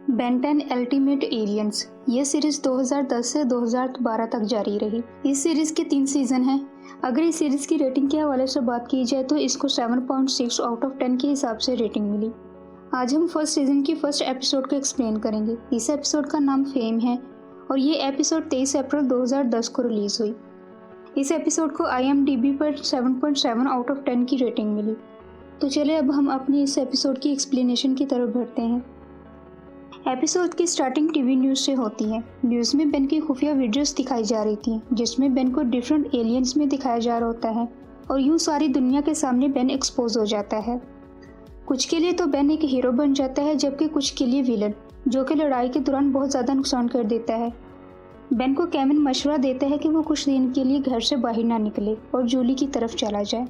Ben 10 ultimate aliens ये series 2010 से 2012 तक जारी रही। इस सीरीज के 3 सीजन हैं। अगर इस सीरीज की रेटिंग के हवाले से बात की जाए तो इसको 7.6 आउट ऑफ 10 के हिसाब से रेटिंग मिली। आज हम फर्स्ट सीजन की फर्स्ट एपिसोड को एक्सप्लेन करेंगे। इस एपिसोड का नाम फेम है और ये एपिसोड 23 अप्रैल 2010 को रिलीज हुई। इस एपिसोड को IMDb पर 7.7 आउट ऑफ 10 की रेटिंग मिली। तो चलिए अब हम अपनी इस एपिसोड की एक्सप्लेनेशन की तरफ बढ़ते हैं। एपिसोड की स्टार्टिंग टीवी न्यूज़ से होती है। न्यूज़ में बेन की खुफिया वीडियोस दिखाई जा रही थी जिसमें बेन को डिफरेंट एलियंस में दिखाया जा रहा होता है और यूँ सारी दुनिया के सामने बेन एक्सपोज हो जाता है। कुछ के लिए तो बेन एक हीरो बन जाता है जबकि कुछ के लिए विलन, जो कि लड़ाई के दौरान बहुत ज़्यादा नुकसान कर देता है। बेन को केविन मशवरा देता है कि वो कुछ दिन के लिए घर से बाहर ना निकले और जूली की तरफ चला जाए।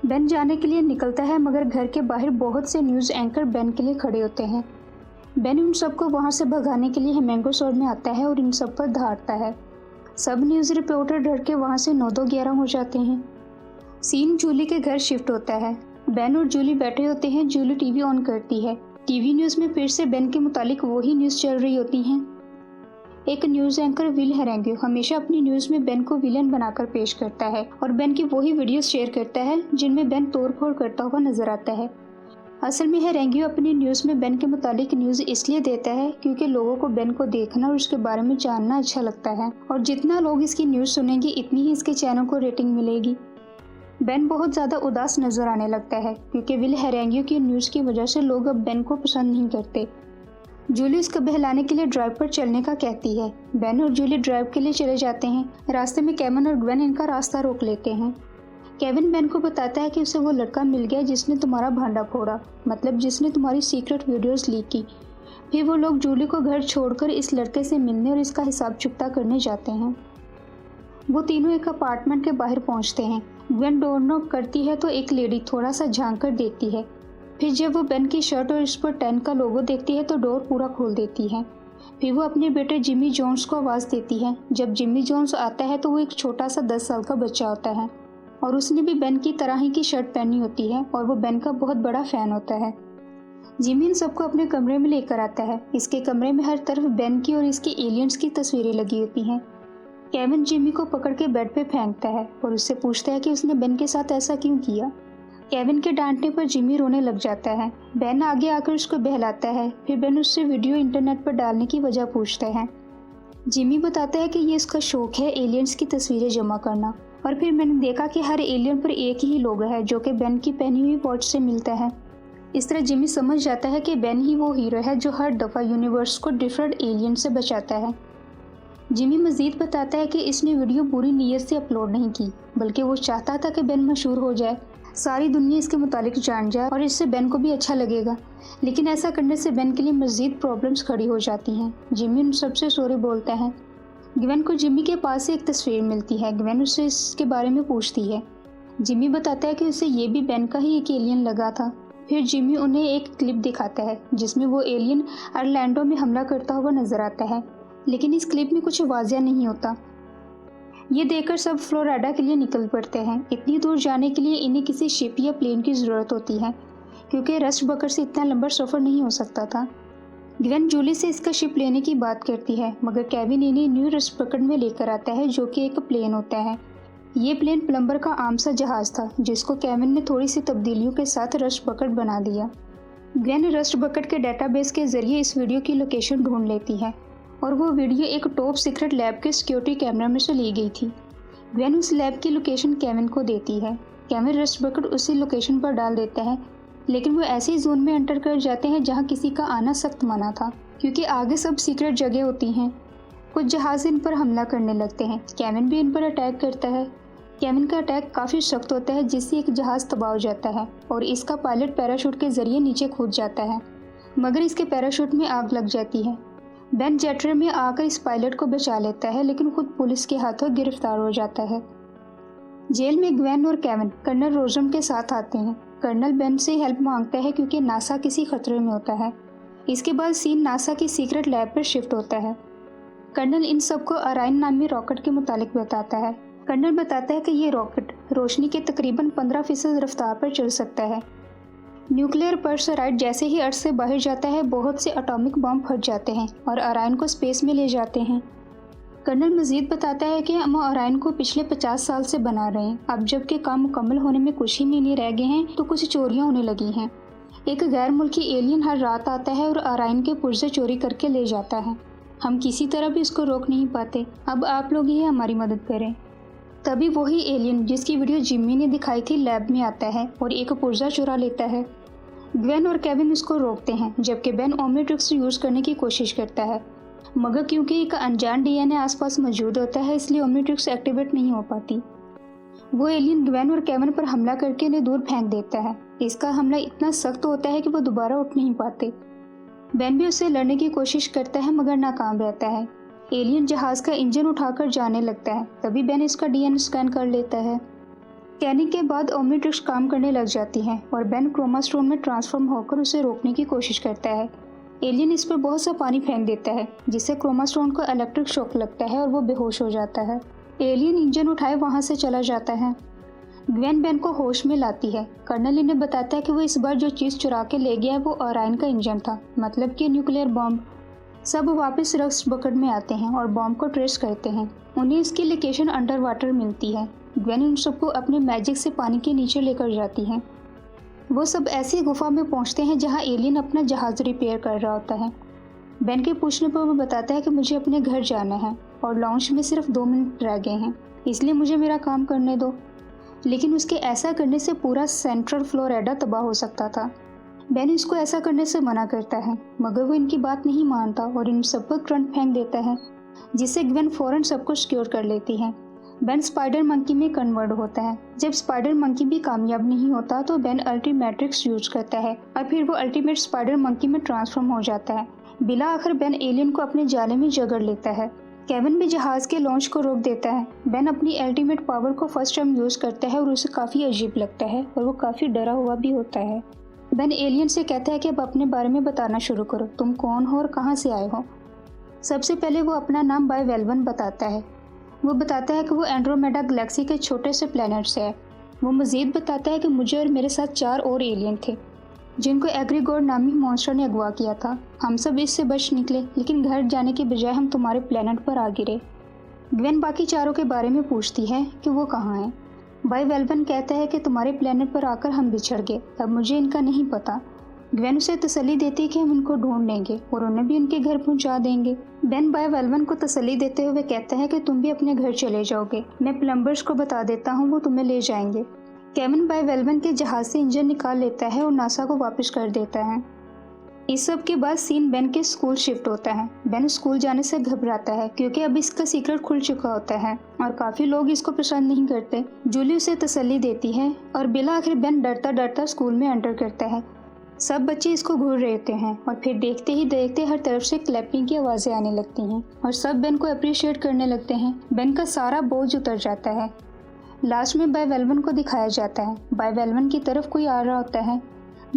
बेन जाने के लिए निकलता है मगर घर के बाहर बहुत से न्यूज़ एंकर बेन के लिए खड़े होते हैं। बेन उन सबको वहां से भगाने के लिए मैंगो स्वॉर्ड में आता है और इन सब पर धारता है। सब न्यूज़ रिपोर्टर डर के वहां से 9-2-11 हो जाते हैं। सीन जूली के घर शिफ्ट होता है। बेन और जूली बैठे होते हैं। जूली टीवी ऑन करती है। टीवी न्यूज़ में फिर से बेन के मुतालिक वही न्यूज़ चल रही होती हैं। एक न्यूज़ एंकर विल हेरेंग्यू हमेशा अपनी न्यूज़ में बेन को विलन बनाकर पेश करता है और बेन की वही वीडियोस शेयर करता है जिनमें बेन तोड़फोड़ करता हुआ नजर आता है। असल में हेरेंग्यू अपनी न्यूज़ में बेन के मुतालिक न्यूज़ इसलिए देता है क्योंकि लोगों को बेन को देखना और उसके बारे में जानना अच्छा लगता है और जितना लोग इसकी न्यूज़ सुनेंगे इतनी ही इसके चैनल को रेटिंग मिलेगी। बेन बहुत ज़्यादा उदास नजर आने लगता है क्योंकि विल हेरेंग्यू की न्यूज़ की वजह से लोग अब बेन को पसंद नहीं करते। जूली उसको बहलाने के लिए ड्राइव पर चलने का कहती है। बेन और जूली ड्राइव के लिए चले जाते हैं। रास्ते में केविन और ग्वेन इनका रास्ता रोक लेते हैं। केविन बेन को बताता है कि उसे वो लड़का मिल गया जिसने तुम्हारा भांडा फोड़ा, मतलब जिसने तुम्हारी सीक्रेट वीडियोस लीक की। फिर वो लोग जूली को घर छोड़कर इस लड़के से मिलने और इसका हिसाब चुकता करने जाते हैं। वो तीनों एक अपार्टमेंट के बाहर पहुंचते हैं। ग्वेन डोर नॉक करती है तो एक लेडी थोड़ा सा झांक कर देखती है। फिर जब वो बेन की शर्ट और इस पर 10 का लोगो देखती है तो डोर पूरा खोल देती है। फिर वो अपने बेटे जिमी जोन्स को आवाज़ देती है। जब जिमी जोन्स आता है तो वो एक छोटा सा 10 साल का बच्चा होता है और उसने भी बेन की तरह ही की शर्ट पहनी होती है और वो बेन का बहुत बड़ा फ़ैन होता है। जिमी इन सबको अपने कमरे में लेकर आता है। इसके कमरे में हर तरफ बेन की और इसके एलियंस की तस्वीरें लगी होती हैं। केविन जिमी को पकड़ के बेड पे फेंकता है और उससे पूछता है कि उसने बेन के साथ ऐसा क्यों किया। केविन के डांटने पर जिमी रोने लग जाता है। बेन आगे आकर उसको बहलाता है। फिर बेन उससे वीडियो इंटरनेट पर डालने की वजह पूछता है। जिमी बताता है कि ये इसका शौक है एलियंस की तस्वीरें जमा करना और फिर मैंने देखा कि हर एलियन पर एक ही लोगो है जो कि बेन की पहनी हुई वॉच से मिलता है। इस तरह जिमी समझ जाता है कि बेन ही वो हीरो है जो हर दफ़ा यूनिवर्स को डिफरेंट एलियन से बचाता है। जिमी मज़ीद बताता है कि इसने वीडियो बुरी नीयत से अपलोड नहीं की बल्कि वो चाहता था कि बेन मशहूर हो जाए, सारी दुनिया इसके मुतालिक जान जाए और इससे बेन को भी अच्छा लगेगा। लेकिन ऐसा करने से बेन के लिए मज़ीद प्रॉब्लम्स खड़ी हो जाती हैं। जिमी उन सबसे सॉरी बोलता है। ग्वेन को जिमी के पास से एक तस्वीर मिलती है। ग्वेन उससे इसके बारे में पूछती है। जिमी बताता है कि उसे ये भी बेन का ही एक एलियन लगा था। फिर जिमी उन्हें एक क्लिप दिखाता है जिसमें वो एलियन ऑरलैंडो में हमला करता हुआ नजर आता है, लेकिन इस क्लिप में कुछ वाज़िया नहीं होता। ये देखकर सब फ्लोरिडा के लिए निकल पड़ते हैं। इतनी दूर जाने के लिए इन्हें किसी शिप या प्लेन की ज़रूरत होती है क्योंकि रस्ट बकेट से इतना लंबा सफ़र नहीं हो सकता था। ग्वेन जूली से इसका शिप लेने की बात करती है मगर केविन इन्हें न्यू रस्ट बकेट में लेकर आता है जो कि एक प्लेन होता है। ये प्लेन प्लम्बर का आम सा जहाज़ था जिसको केविन ने थोड़ी सी तब्दीलियों के साथ रस्ट बकेट बना दिया। ग्वेन रस्ट बकेट के डेटाबेस के जरिए इस वीडियो की लोकेशन ढूंढ लेती है और वो वीडियो एक टॉप सीक्रेट लैब के सिक्योरिटी कैमरा में से ली गई थी। ग्वेन उस लैब की लोकेशन केविन को देती है। केविन रस्ट बकेट उसी लोकेशन पर डाल देता है, लेकिन वो ऐसे जोन में एंटर कर जाते हैं जहाँ किसी का आना सख्त मना था क्योंकि आगे सब सीक्रेट जगह होती हैं। कुछ जहाज़ इन पर हमला करने लगते हैं। केविन भी इन पर अटैक करता है। केविन का अटैक काफ़ी सख्त होता है जिससे एक जहाज़ तबाह हो जाता है और इसका पायलट पैराशूट के जरिए नीचे कूद जाता है मगर इसके पैराशूट में आग लग जाती है। बेन जेटर में आकर इस पायलट को बचा लेता है लेकिन खुद पुलिस के हाथों गिरफ्तार हो जाता है। जेल में ग्वेन और केविन कर्नल रोजम के साथ आते हैं। कर्नल बेन से हेल्प मांगता है क्योंकि नासा किसी खतरे में होता है। इसके बाद सीन नासा की सीक्रेट लैब पर शिफ्ट होता है। कर्नल इन सबको अराइन नामी रॉकेट के मुतालिक बताता है। कर्नल बताता है कि ये रॉकेट रोशनी के तकरीबन 15% रफ्तार पर चल सकता है। न्यूक्लियर पर्सराइट जैसे ही अर्थ से बाहर जाता है बहुत से एटॉमिक बॉम्ब फट जाते हैं और ओरायन को स्पेस में ले जाते हैं। कर्नल मजीद बताता है कि हम ओरायन को पिछले 50 साल से बना रहे हैं। अब जबकि काम मुकम्मल होने में कुछ ही महीने रह गए हैं तो कुछ चोरियां होने लगी हैं। एक गैर मुल्की एलियन हर रात आता है और ओरायन के पुर्जे चोरी करके ले जाता है। हम किसी तरह भी इसको रोक नहीं पाते। अब आप लोग ही हमारी मदद करें। तभी वही एलियन जिसकी वीडियो जिम्मी ने दिखाई थी लैब में आता है और एक पुर्जा चुरा लेता है। ग्वेन और केविन इसको रोकते हैं जबकि बेन ओमनिट्रिक्स यूज़ करने की कोशिश करता है, मगर क्योंकि एक अनजान डीएनए आसपास मौजूद होता है इसलिए ओमनिट्रिक्स एक्टिवेट नहीं हो पाती। वो एलियन ग्वेन और केविन पर हमला करके उन्हें दूर फेंक देता है। इसका हमला इतना सख्त होता है कि वो दोबारा उठ नहीं पाते। बेन भी उससे लड़ने की कोशिश करता है मगर नाकाम रहता है। एलियन जहाज का इंजन उठाकर जाने लगता है। तभी बेन इसका डीएनए स्कैन कर लेता है। स्कैनिंग के बाद ओमनिट्रिक्स काम करने लग जाती है और बेन क्रोमास्टोन में ट्रांसफॉर्म होकर उसे रोकने की कोशिश करता है। एलियन इस पर बहुत सा पानी फेंक देता है जिससे क्रोमास्टोन को इलेक्ट्रिक शॉक लगता है और वो बेहोश हो जाता है। एलियन इंजन उठाए वहाँ से चला जाता है। ग्वेन बेन को होश में लाती है। कर्नल इन्हें बताता है कि वो इस बार जो चीज़ चुरा के ले गया है वो ओरायन का इंजन था, मतलब कि न्यूक्लियर बॉम्ब। सब वापस रक्स बकेट में आते हैं और बॉम्ब को ट्रेस करते हैं। उन्हें इसकी लोकेशन अंडर वाटर मिलती है। ग्वेन उन सबको अपने मैजिक से पानी के नीचे लेकर जाती है। वो सब ऐसी गुफा में पहुंचते हैं जहां एलियन अपना जहाज रिपेयर कर रहा होता है। बेन के पूछने पर वो बताता है कि मुझे अपने घर जाना है और लॉन्च में सिर्फ 2 मिनट रह गए हैं, इसलिए मुझे मेरा काम करने दो। लेकिन उसके ऐसा करने से पूरा सेंट्रल फ्लोरिडा तबाह हो सकता था। बेन इसको ऐसा करने से मना करता है मगर वो इनकी बात नहीं मानता और इन सब पर करंट फेंक देता है, जिससे ग्वेन फौरन सब कुछ सिक्योर कर लेती है। बेन स्पाइडर मंकी में कन्वर्ट होता है। जब स्पाइडर मंकी भी कामयाब नहीं होता तो बेन अल्टीमेट्रिक्स यूज करता है और फिर वो अल्टीमेट स्पाइडर मंकी में ट्रांसफॉर्म हो जाता है। बिला आखिर बेन एलियन को अपने जाले में जकड़ लेता है। केविन भी जहाज के लॉन्च को रोक देता है। बेन अपनी अल्टीमेट पावर को फर्स्ट टाइम यूज करता है और उसे काफ़ी अजीब लगता है और वो काफ़ी डरा हुआ भी होता है। बेन एलियन से कहता है कि अब अपने बारे में बताना शुरू करो, तुम कौन हो और कहाँ से आए हो। सबसे पहले वो अपना नाम बायवेल्वन बताता है। वो बताता है कि वो एंड्रोमेडा गैलेक्सी के छोटे से प्लैनेट से है। वो मज़ीद बताता है कि मुझे और मेरे साथ 4 और एलियन थे जिनको एग्रीगोर नामी मॉन्स्टर ने अगवा किया था। हम सब इससे बच निकले लेकिन घर जाने के बजाय हम तुम्हारे प्लैनेट पर आ गिरे। ग्वेन बाकी चारों के बारे में पूछती है कि वो कहाँ हैं। बायवेल्वन कहता है कि तुम्हारे प्लैनेट पर आकर हम बिछड़ गए, अब मुझे इनका नहीं पता। ग्वेन उसे तसल्ली देती है कि हम उनको ढूंढ लेंगे और उन्हें भी उनके घर पहुंचा देंगे। बेन बायवेल्वन को तसल्ली देते हुए कहता है कि तुम भी अपने घर चले जाओगे, मैं प्लम्बर्स को बता देता हूँ, वो तुम्हें ले जाएंगे। केविन बायवेल्वन के जहाज से इंजन निकाल लेता है और नासा को वापस कर देता है। इस सब के बाद सीन बेन के स्कूल शिफ्ट होता है। बेन स्कूल जाने से घबराता है क्योंकि अब इसका सीक्रेट खुल चुका होता है और काफ़ी लोग इसको पसंद नहीं करते। जूली उसे तसल्ली देती है और बिला आखिर बेन डरता डरता स्कूल में एंटर करता है। सब बच्चे इसको घूर रहे होते हैं और फिर देखते ही देखते हर तरफ से क्लैपिंग की आवाज़ें आने लगती हैं और सब बेन को अप्रिशिएट करने लगते हैं। बेन का सारा बोझ उतर जाता है। लास्ट में बायवेल्वन को दिखाया जाता है। बायवेल्वन की तरफ कोई आ रहा होता है।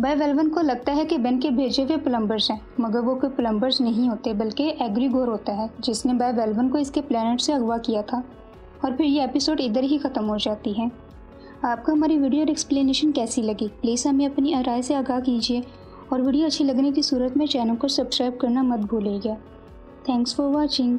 बायवेल्वन को लगता है कि बेन के भेजे हुए प्लम्बर्स हैं, मगर वो कोई प्लम्बर्स नहीं होते बल्कि एग्रीगोर होता है जिसने बायवेल्वन को इसके प्लैनेट से अगवा किया था। और फिर ये एपिसोड इधर ही ख़त्म हो जाती है। आपको हमारी वीडियो और एक्सप्लेनेशन कैसी लगी प्लीज़ हमें अपनी राय से आगाह कीजिए और वीडियो अच्छी लगने की सूरत में चैनल को सब्सक्राइब करना मत भूलिएगा। Thanks for watching.